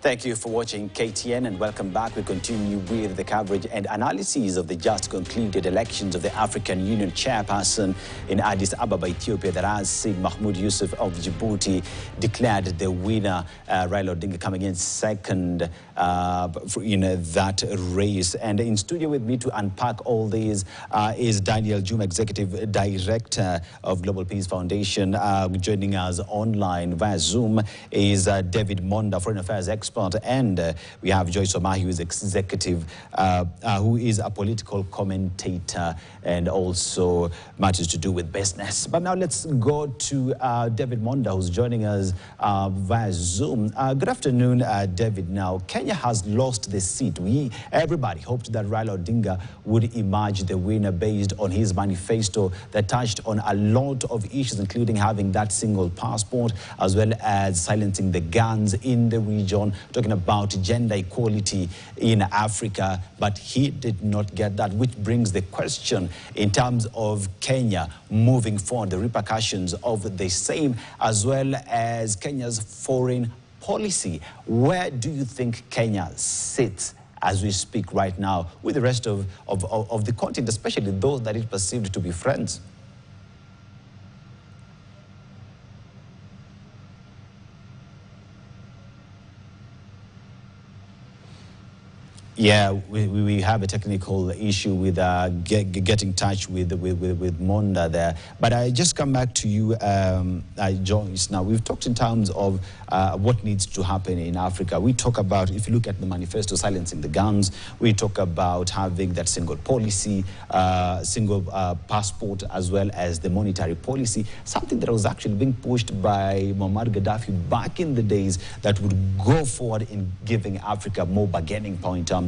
Thank you for watching KTN and welcome back. We continue with the coverage and analysis of the just concluded elections of the African Union chairperson in Addis Ababa, Ethiopia. That has seen Mahmoud Yusuf of Djibouti declared the winner, Raila Odinga coming in second that race. And in studio with me to unpack all these is Daniel Juma, Executive Director of Global Peace Foundation. Joining us online via Zoom is David Monda, Foreign Affairs expert. And we have Joyce Omahi, who is executive, who is a political commentator and also matters to do with business. But now let's go to David Monda, who's joining us via Zoom. Good afternoon, David. Now, Kenya has lost the seat. Everybody hoped that Raila Odinga would emerge the winner based on his manifesto that touched on a lot of issues, including having that single passport, as well as silencing the guns in the region, talking about gender equality in Africa, but he did not get that, which brings the question in terms of Kenya moving forward, the repercussions of the same, as well as Kenya's foreign policy. Where do you think Kenya sits as we speak right now with the rest of the continent, especially those that it perceived to be friends? Yeah, we have a technical issue with getting in touch with Monda there. But I just come back to you, Joyce. Now, we've talked in terms of what needs to happen in Africa. We talk about, if you look at the manifesto, silencing the guns. We talk about having that single policy, single passport, as well as the monetary policy, something that was actually being pushed by Muammar Gaddafi back in the days that would go forward in giving Africa more bargaining power in terms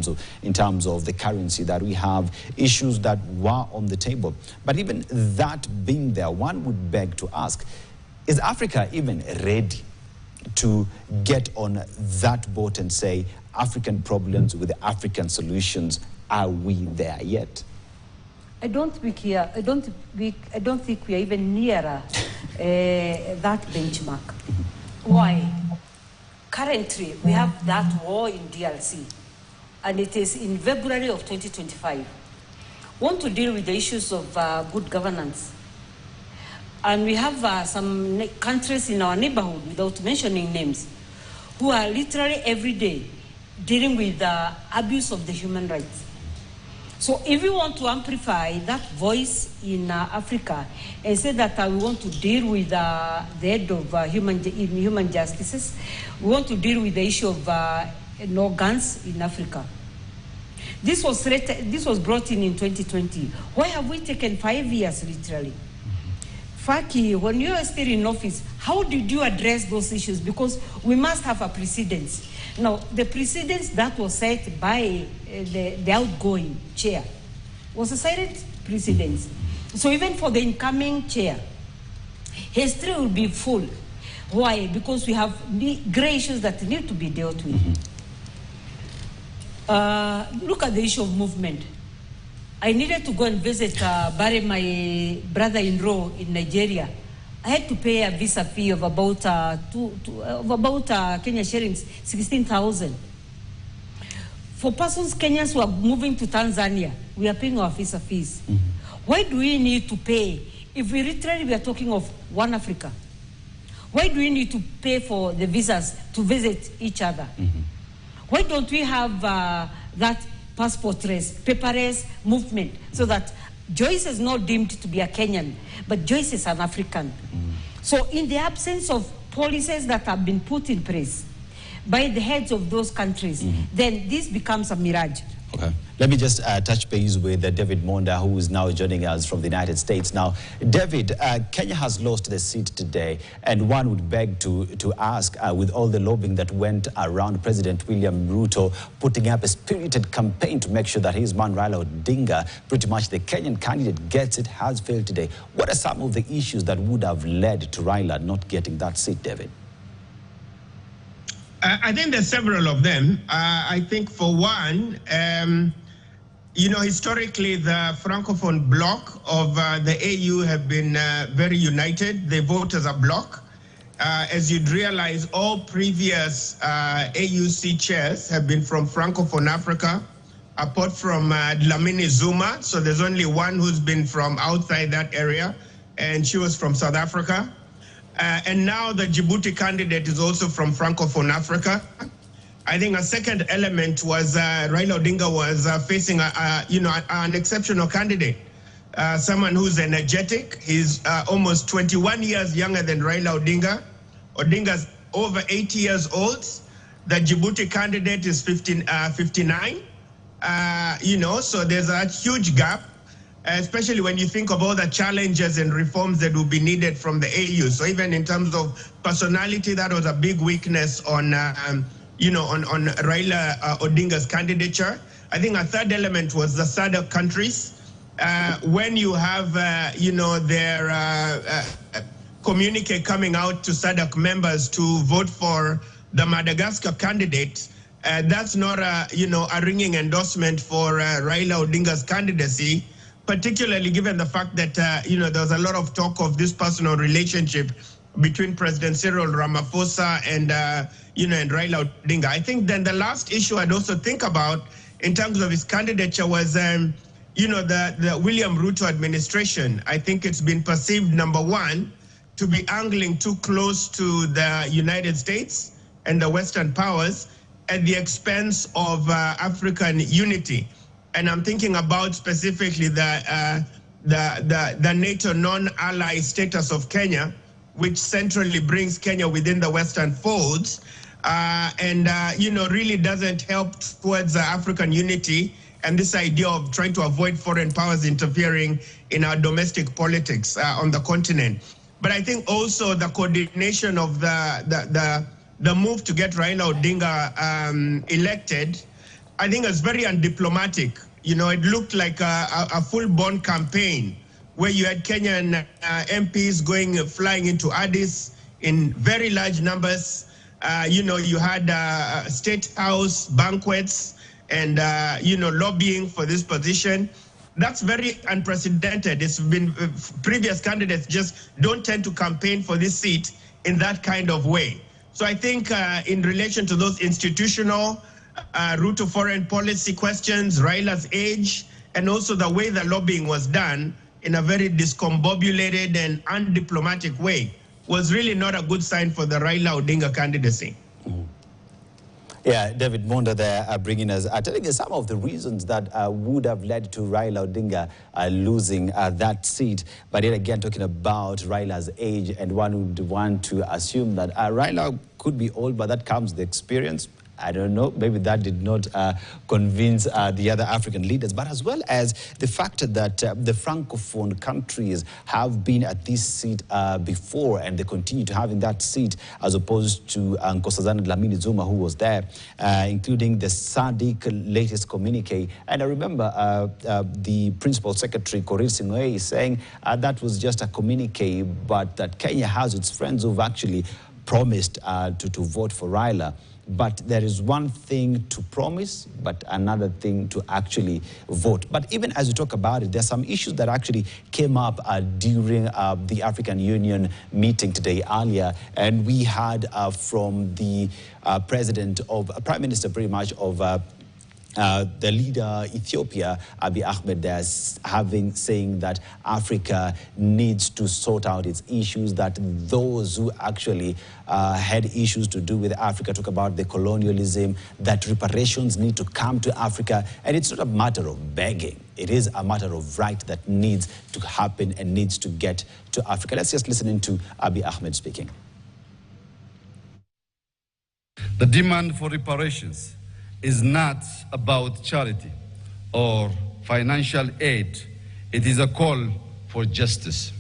of the currency that we have, issues that were on the table. But even that being there, one would beg to ask, is Africa even ready to get on that boat and say African problems with African solutions? Are we there yet? I don't think we are even nearer that benchmark. Why? Currently, we have that war in DRC. And it is in February of 2025. Want to deal with the issues of good governance. And we have some countries in our neighborhood, without mentioning names, who are literally every day dealing with the abuse of the human rights. So if we want to amplify that voice in Africa and say that we want to deal with the head of human justices, we want to deal with the issue of no guns in Africa. This was brought in 2020. Why have we taken 5 years, literally? Faki, when you are still in office, how did you address those issues? Because we must have a precedence. Now, the precedence that was set by the outgoing chair was a silent precedence. So even for the incoming chair, history will be full. Why? Because we have gray issues that need to be dealt with. Look at the issue of movement. I needed to go and visit, bury my brother-in-law in Nigeria. I had to pay a visa fee of about Kenya shillings 16,000. For persons Kenyans who are moving to Tanzania, we are paying our visa fees. Why do we need to pay if we literally are talking of one Africa? Why do we need to pay for the visas to visit each other? Why don't we have that passport race, paperless movement, so that Joyce is not deemed to be a Kenyan, but Joyce is an African? So in the absence of policies that have been put in place by the heads of those countries, then this becomes a mirage. Okay. Let me just touch base with David Monda, who is now joining us from the United States. Now, David, Kenya has lost the seat today, and one would beg to ask, with all the lobbying that went around President William Ruto, putting up a spirited campaign to make sure that his man Raila Odinga, pretty much the Kenyan candidate, gets it, has failed today. What are some of the issues that would have led to Raila not getting that seat, David? I think there's several of them. I think for one, you know, historically, the Francophone bloc of the AU have been very united. They vote as a bloc. as you'd realize, all previous AUC chairs have been from Francophone Africa, apart from Dlamini Zuma. So there's only one who's been from outside that area, and she was from South Africa. And now the Djibouti candidate is also from Francophone Africa. I think a second element was Raila Odinga was facing an exceptional candidate, someone who's energetic. He's almost 21 years younger than Raila Odinga. Odinga's over 80 years old. The Djibouti candidate is 59. So there's a huge gap, especially when you think of all the challenges and reforms that will be needed from the AU. So even in terms of personality, that was a big weakness on Raila Odinga's candidature. I think a third element was the SADC countries. When you have, their communique coming out to SADC members to vote for the Madagascar candidate, that's not a ringing endorsement for Raila Odinga's candidacy, particularly given the fact that there was a lot of talk of this personal relationship between President Cyril Ramaphosa and and Raila Odinga. I think then the last issue I'd also think about in terms of his candidature was the William Ruto administration. I think it's been perceived, number one, to be angling too close to the United States and the Western powers at the expense of African unity. And I'm thinking about specifically the NATO non-ally status of Kenya, which centrally brings Kenya within the Western folds, really doesn't help towards African unity and this idea of trying to avoid foreign powers interfering in our domestic politics on the continent. But I think also the coordination of the move to get Raila Odinga elected, I think is very undiplomatic. It looked like a full-blown campaign where you had Kenyan MPs flying into Addis in very large numbers. You had State House banquets and, lobbying for this position. That's very unprecedented. It's been previous candidates just don't tend to campaign for this seat in that kind of way. So I think in relation to those institutional route to foreign policy questions, Raila's age, and also the way the lobbying was done in a very discombobulated and undiplomatic way was really not a good sign for the Raila Odinga candidacy. Yeah, David Monda there bringing us, telling us some of the reasons that would have led to Raila Odinga losing that seat. But yet again, talking about Raila's age, and one would want to assume that Raila could be old, but that comes with experience. I don't know, maybe that did not convince the other African leaders, but as well as the fact that the Francophone countries have been at this seat before, and they continue to have in that seat, as opposed to Nkosazana Dlamini Zuma, who was there, including the SADC latest communique. And I remember the Principal Secretary, Korir Sing'oei, saying that was just a communique, but that Kenya has its friends who've actually promised to vote for Raila. But there is one thing to promise, but another thing to actually vote. But even as we talk about it, there's some issues that actually came up during the African Union meeting today earlier. And we had from the Prime Minister pretty much of the leader Ethiopia, Abiy Ahmed, saying that Africa needs to sort out its issues, that those who actually had issues to do with Africa talk about the colonialism, that reparations need to come to Africa. And it's not a matter of begging. It is a matter of right that needs to happen and needs to get to Africa. Let's just listen into Abiy Ahmed speaking. The demand for reparations is not about charity or financial aid. It is a call for justice.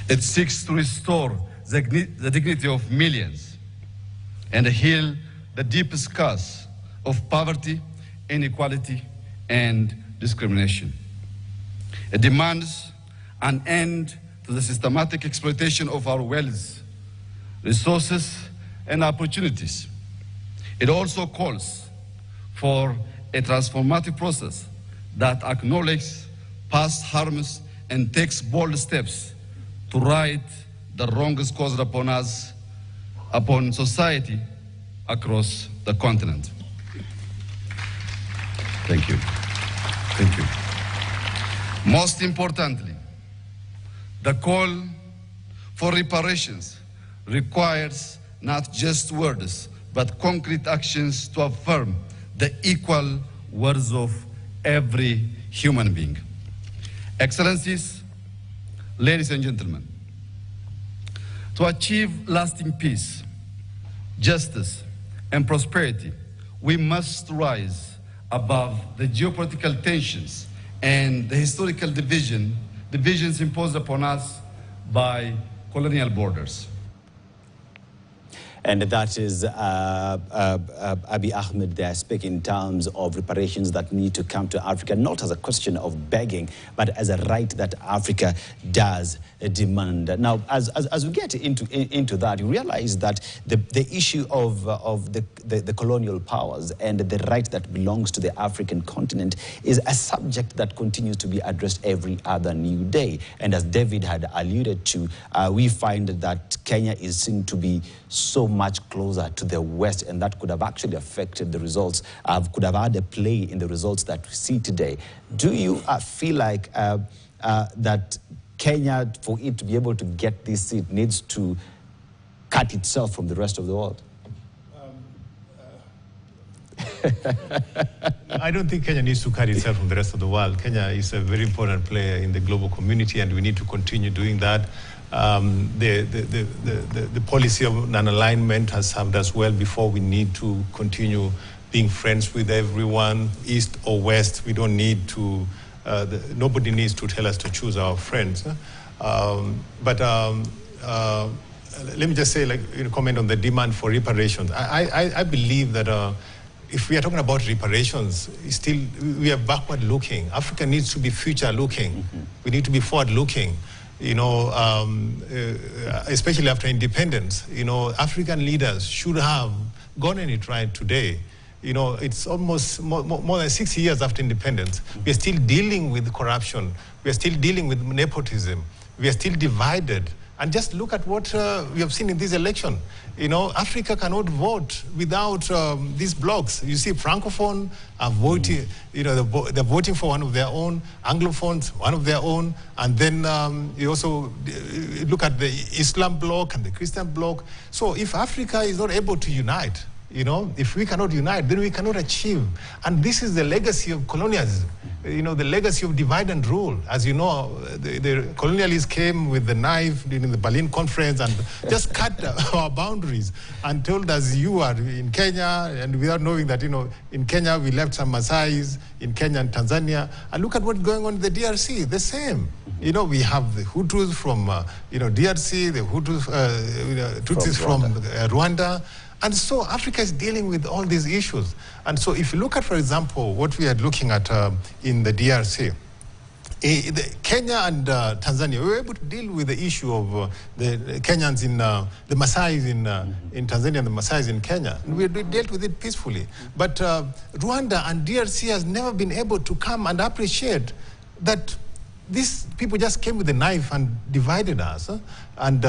It seeks to restore the dignity of millions and heal the deep scars of poverty, inequality, and discrimination. It demands an end to the systematic exploitation of our wealth, resources, and opportunities. It also calls for a transformative process that acknowledges past harms and takes bold steps to right the wrongs caused upon us, upon society across the continent. Thank you. Thank you. Most importantly, the call for reparations requires not just words, but concrete actions to affirm the equal worth of every human being. Excellencies, ladies and gentlemen, to achieve lasting peace, justice, and prosperity, we must rise above the geopolitical tensions and the historical divisions imposed upon us by colonial borders. And that is Abiy Ahmed there speaking in terms of reparations that need to come to Africa, not as a question of begging, but as a right that Africa does demand. Now, as we get into that, you realize that the issue of the colonial powers and the right that belongs to the African continent is a subject that continues to be addressed every other new day. And as David had alluded to, we find that Kenya is seen to be so much closer to the West, and that could have actually affected the results, could have had a play in the results that we see today. Do you feel like that Kenya, for it to be able to get this seat, needs to cut itself from the rest of the world? I don't think Kenya needs to cut itself from the rest of the world. Kenya is a very important player in the global community, and we need to continue doing that. The policy of non-alignment has served us well before. We need to continue being friends with everyone, East or West. We don't need to, nobody needs to tell us to choose our friends. But let me just say, comment on the demand for reparations. I believe that if we are talking about reparations, still we are backward looking. Africa needs to be future looking. Mm-hmm. We need to be forward looking. You know, especially after independence, you know, African leaders should have gotten it right today. You know, it's almost more than 6 years after independence. We're still dealing with corruption. We're still dealing with nepotism. We are still divided. And just look at what we have seen in this election. You know, Africa cannot vote without these blocs. You see, Francophone are voting, you know, they're voting for one of their own, Anglophones, one of their own, and then you also look at the Islam bloc and the Christian bloc. So if Africa is not able to unite, you know, if we cannot unite, then we cannot achieve. And this is the legacy of colonialism. You know, the legacy of divide and rule. As you know, the colonialists came with the knife during the Berlin Conference and just cut our boundaries and told us you are in Kenya, and without knowing that, you know, in Kenya we left some Maasais, in Kenya and Tanzania. And look at what's going on in the DRC, the same. You know, we have the Hutus from, you know, DRC, the Hutus, Tutsis from Rwanda. And so Africa is dealing with all these issues. And so if you look at, for example, what we are looking at in the DRC, Kenya and Tanzania, we were able to deal with the issue of the Kenyans in, the Maasais in Tanzania and the Maasais in Kenya. And we dealt with it peacefully. But Rwanda and DRC has never been able to come and appreciate that these people just came with a knife and divided us and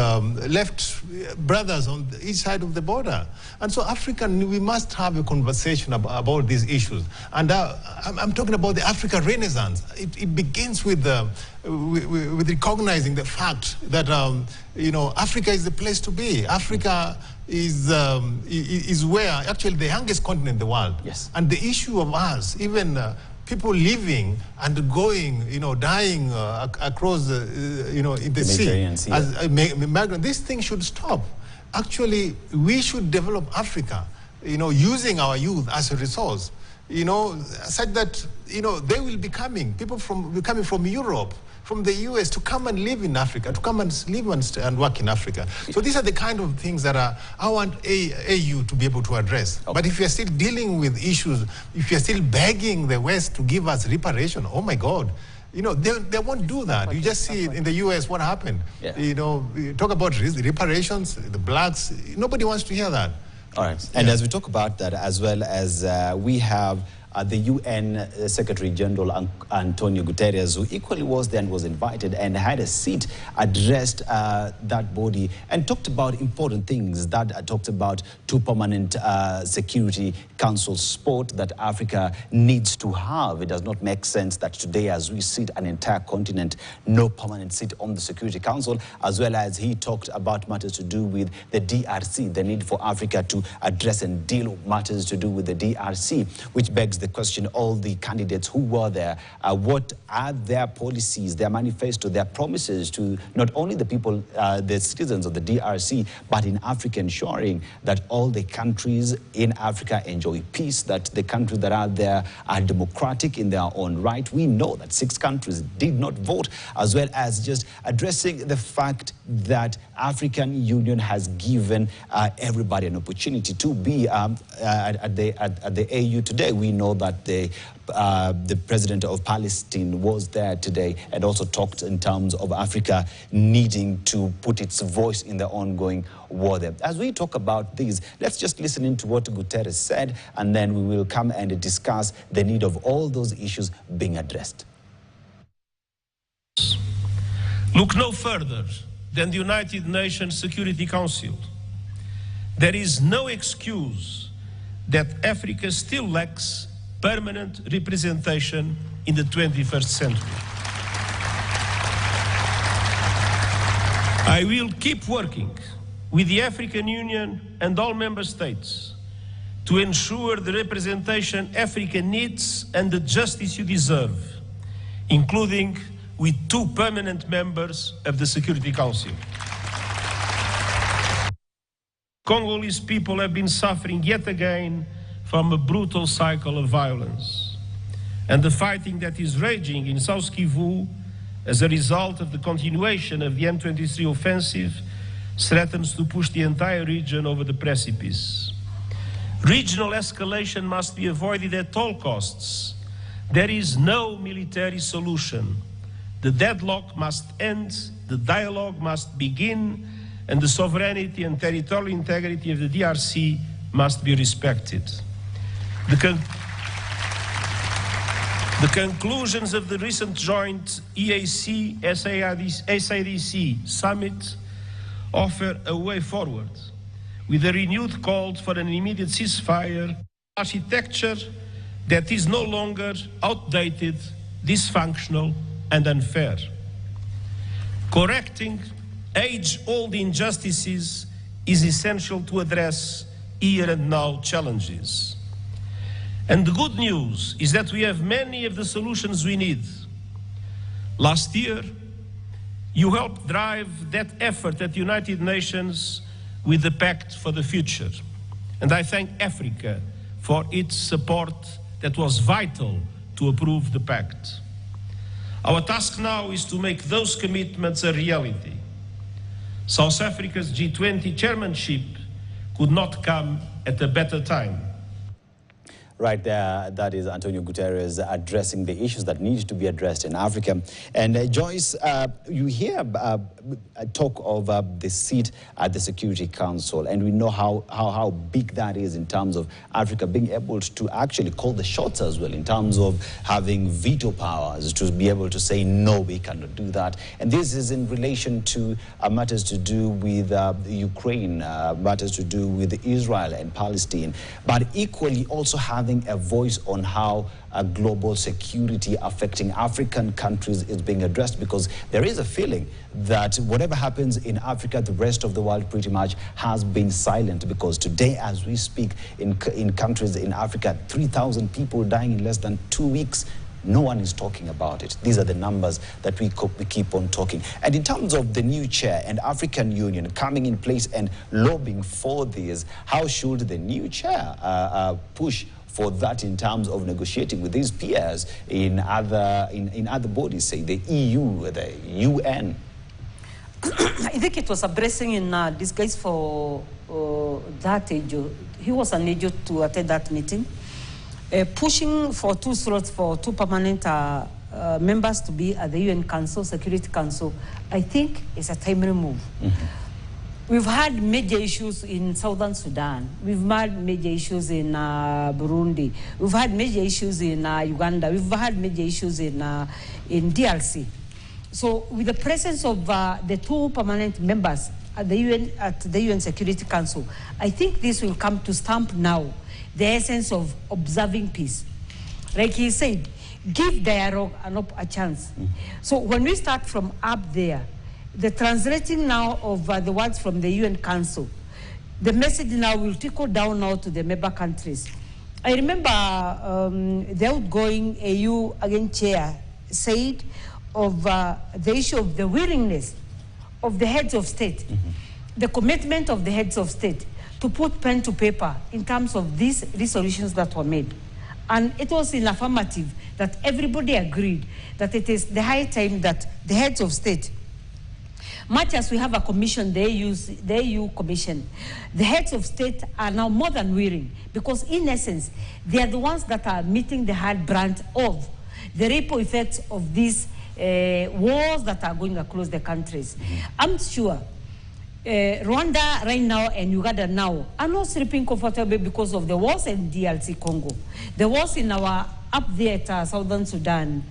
left brothers on each side of the border. And so we must have a conversation about these issues. And I'm talking about the Africa Renaissance. It begins with recognizing the fact that you know, Africa is the place to be. Africa is where actually the youngest continent in the world. Yes. And the issue of us, even people living and going, you know, dying across, you know, in the sea as migrants. This thing should stop. Actually, we should develop Africa, you know, using our youth as a resource, you know, such that, you know, they will be coming, people coming from Europe, from the US to come and live in Africa, to come and live and work in Africa. So these are the kind of things that I want AU to be able to address. Okay. But if you're still dealing with issues, if you're still begging the West to give us reparation, oh my God, you know, they won't do that. You just see in the US what happened. Yeah. You know, you talk about reparations, the blacks, nobody wants to hear that. All right. And as we talk about that, as well as we have the UN Secretary General Antonio Guterres, who equally was there and was invited and had a seat, addressed that body and talked about important things. That talked about 2 permanent Security Council support that Africa needs to have. It does not make sense that today, as we sit an entire continent, no permanent seat on the Security Council, as well as he talked about matters to do with the DRC, the need for Africa to address and deal with matters to do with the DRC, which begs the question, all the candidates who were there, what are their policies, their manifesto, their promises to not only the people, the citizens of the DRC, but in Africa, ensuring that all the countries in Africa enjoy peace, that the countries that are there are democratic in their own right. We know that 6 countries did not vote, as well as just addressing the fact that African Union has given everybody an opportunity to be at the AU today. We know that the president of Palestine was there today and also talked in terms of Africa needing to put its voice in the ongoing war there. As we talk about these, let's just listen into what Guterres said, and then we will come and discuss the need of all those issues being addressed. Look no further than the United Nations Security Council. There is no excuse that Africa still lacks permanent representation in the 21st century. I will keep working with the African Union and all member states to ensure the representation Africa needs and the justice you deserve, including with 2 permanent members of the Security Council. Congolese people have been suffering yet again from a brutal cycle of violence. And the fighting that is raging in South Kivu as a result of the continuation of the M23 offensive threatens to push the entire region over the precipice. Regional escalation must be avoided at all costs. There is no military solution. The deadlock must end, the dialogue must begin, and the sovereignty and territorial integrity of the DRC must be respected. The conclusions of the recent joint EAC-SADC summit offer a way forward, with a renewed call for an immediate ceasefire, architecture that is no longer outdated, dysfunctional, and unfair. Correcting age-old injustices is essential to address here and now challenges. And the good news is that we have many of the solutions we need. Last year, you helped drive that effort at the United Nations with the Pact for the Future. And I thank Africa for its support that was vital to approve the pact. Our task now is to make those commitments a reality. South Africa's G20 chairmanship could not come at a better time. Right there, that is Antonio Guterres addressing the issues that need to be addressed in Africa. And Joyce, you hear talk of the seat at the Security Council, and we know how big that is in terms of Africa being able to actually call the shots as well, in terms of having veto powers to be able to say, no, we cannot do that. And this is in relation to matters to do with Ukraine, matters to do with Israel and Palestine, but equally also having a voice on how global security affecting African countries is being addressed, because there is a feeling that whatever happens in Africa, the rest of the world pretty much has been silent, because today as we speak in countries in Africa, 3,000 people dying in less than 2 weeks. No one is talking about it. These are the numbers that we keep on talking. And in terms of the new chair and African Union coming in place and lobbying for this, how should the new chair push for that in terms of negotiating with these peers in other bodies, say the EU, the UN? I think it was a blessing in disguise for that age. He was unable to attend that meeting. Pushing for 2 slots for 2 permanent members to be at the UN Council, Security Council, I think is a timely move. We've had major issues in Southern Sudan. We've had major issues in Burundi. We've had major issues in Uganda. We've had major issues in DRC. So with the presence of the 2 permanent members at the UN Security Council, I think this will come to stamp now the essence of observing peace. Like he said, give dialogue a chance. So when we start from up there, the translating now of the words from the UN Council, the message now will trickle down now to the member countries. I remember the outgoing AU chair said of the issue of the willingness of the heads of state, the commitment of the heads of state to put pen to paper in terms of these resolutions that were made. And it was in affirmative that everybody agreed that it is the high time that the heads of state, much as we have a commission, the AU commission, the heads of state are now more than willing, because in essence, they are the ones that are meeting the hard brunt of the ripple effects of these wars that are going across the countries. I'm sure Rwanda right now and Uganda now are not sleeping comfortably because of the wars in DRC Congo, the wars in our up there at Southern Sudan,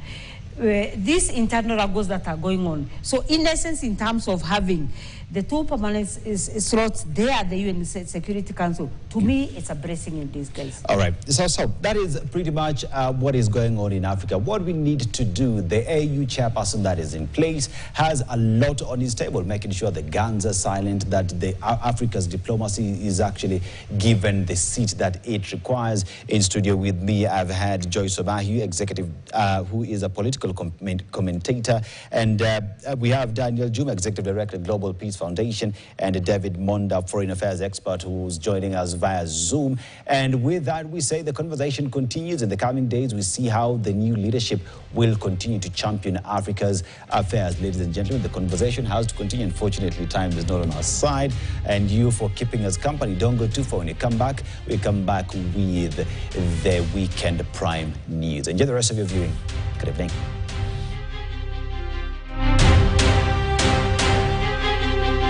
these internal struggles that are going on. So in essence, in terms of having the 2 permanent slots there at the UN Security Council, to me, it's a blessing in disguise. All right. So that is pretty much what is going on in Africa. What we need to do, the AU chairperson that is in place has a lot on his table, making sure the guns are silent, that Africa's diplomacy is actually given the seat that it requires. In studio with me, I've had Joyce Obahu, executive, who is a political commentator, and we have Daniel Juma, executive director of Global Peace Foundation, and David Monda, foreign affairs expert, who's joining us via Zoom. And with that, we say the conversation continues in the coming days. We see how the new leadership will continue to champion Africa's affairs. Ladies and gentlemen, the conversation has to continue. Unfortunately, time is not on our side, and you for keeping us company. Don't go too far. When you come back, we come back with the weekend prime news. Enjoy the rest of your viewing. Good evening.